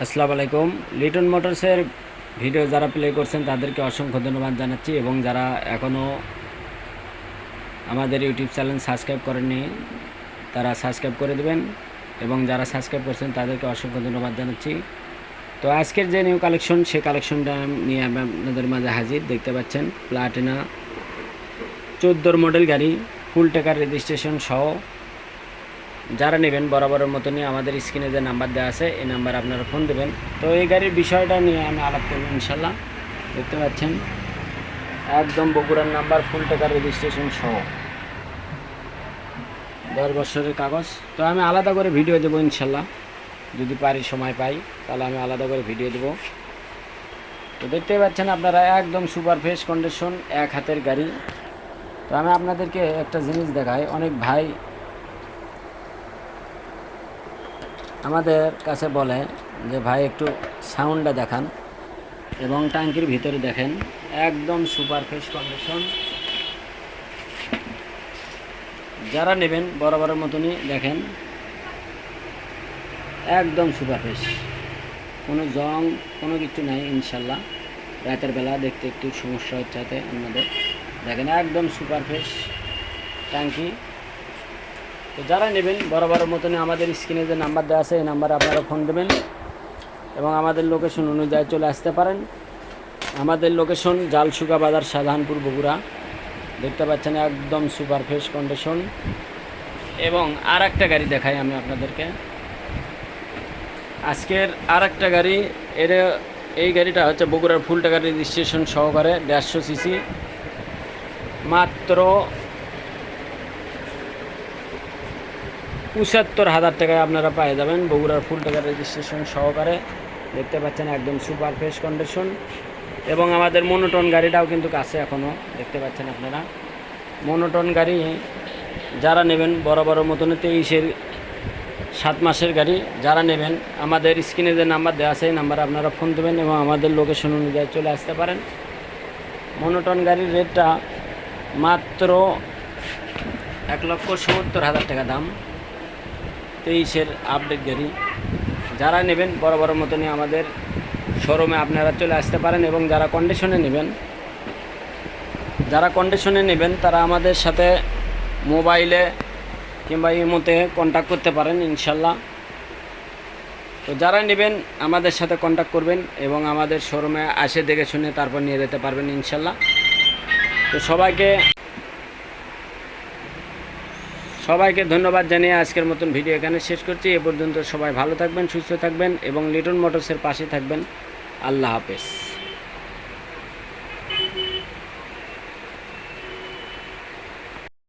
আসসালামু আলাইকুম। লিটন মোটরসের ভিডিও যারা প্লে করছেন তাদেরকে অসংখ্য ধন্যবাদ জানাচ্ছি, এবং যারা এখনও আমাদের ইউটিউব চ্যানেল সাবস্ক্রাইব করেননি তারা সাবস্ক্রাইব করে দেবেন, এবং যারা সাবস্ক্রাইব করছেন তাদেরকে অসংখ্য ধন্যবাদ জানাচ্ছি। তো আজকের যে নিউ কালেকশন, সে কালেকশনটা নিয়ে আমি আপনাদের মাঝে হাজির। দেখতে পাচ্ছেন প্লাটিনা 14 মডেল গাড়ি, ফুল টাকার রেজিস্ট্রেশন সহ। যারা নেবেন বরাবরের মতনই আমাদের স্ক্রিনে যে নাম্বার দেওয়া আছে এই নাম্বারে আপনারা ফোন দেবেন। তো এই গাড়ির বিষয়টা নিয়ে আমি আলাপ করব ইনশাল্লাহ। দেখতে পাচ্ছেন একদম বগুড়ার নাম্বার, ফুল টাকার রেজিস্ট্রেশন সহ, 10 বছরের কাগজ। তো আমি আলাদা করে ভিডিও দেবো ইনশাল্লাহ, যদি পারি সময় পাই তাহলে আমি আলাদা করে ভিডিও দেবো। তো দেখতে পাচ্ছেন আপনারা একদম সুপার ফ্রেশ কন্ডিশন, এক হাতের গাড়ি। তো আমি আপনাদেরকে একটা জিনিস দেখাই। অনেক ভাই আমাদের কাছে বলে যে ভাই একটু সাউন্ডটা দেখান, এবং ট্যাঙ্কির ভিতরে দেখেন একদম সুপার ফ্রেশ কন্ডিশন। যারা নেবেন বরাবরের মতনই দেখেন একদম সুপার ফ্রেশ, কোনো জং কোনো কিছু নাই ইনশাল্লাহ। রাতের বেলা দেখতে একটু সমস্যা হচ্ছে হাতে আপনাদের, দেখেন একদম সুপার ফ্রেশ ট্যাঙ্কি। তো যারা নেবেন বরাবরের মতনই আমাদের স্ক্রিনে যে নাম্বার দেওয়া আছে এই নাম্বারে আপনারা ফোন দেবেন, এবং আমাদের লোকেশন অনুযায়ী চলে আসতে পারেন। আমাদের লোকেশন জালসুকা বাজার, শাহজাহানপুর, বগুড়া। দেখতে পাচ্ছেন একদম সুপার ফ্রেশ কন্ডিশন। এবং আর একটা গাড়ি দেখাই আমি আপনাদেরকে, আজকের আর একটা গাড়ি। এই গাড়িটা হচ্ছে বগুড়ার ফুল টাকার রেজিস্ট্রেশন সহকারে, 150 সিসি, মাত্র 75,000 টাকায় আপনারা পেয়ে যাবেন বগুড়ার ফুল টাকার রেজিস্ট্রেশন সহকারে। দেখতে পাচ্ছেন একদম সুপার ফ্রেশ কন্ডিশন। এবং আমাদের মনোটন গাড়িটাও কিন্তু কাছে এখনও, দেখতে পাচ্ছেন আপনারা মনোটন গাড়ি। যারা নেবেন বরাবরের মতন 23-এর 7 মাসের গাড়ি, যারা নেবেন আমাদের স্ক্রিনে যে নাম্বার দেওয়া আছে এই নাম্বারে আপনারা ফোন দেবেন, এবং আমাদের লোকেশন অনুযায়ী চলে আসতে পারেন। মনোটন গাড়ির রেটটা মাত্র 1,70,000 টাকা দাম, 23-এর আপডেট গাড়ি। যারা নেবেন বরাবরের মতনই আমাদের শোরুমে আপনারা চলে আসতে পারেন, এবং যারা কন্ডিশনে নেবেন তারা আমাদের সাথে মোবাইলে কিংবা ইমোতে কন্ট্যাক্ট করতে পারেন ইনশাল্লাহ। তো যারা নেবেন আমাদের সাথে কন্ট্যাক্ট করবেন, এবং আমাদের শোরুমে আসে দেখে শুনে তারপর নিয়ে যেতে পারবেন ইনশাল্লাহ। তো সবাইকে ধন্যবাদ জানিয়ে আজকের মতন ভিডিও এখানে শেষ করছি। এ পর্যন্ত সবাই ভালো থাকবেন, সুস্থ থাকবেন, এবং লিটন মোটরসের পাশে থাকবেন। আল্লাহ হাফেজ।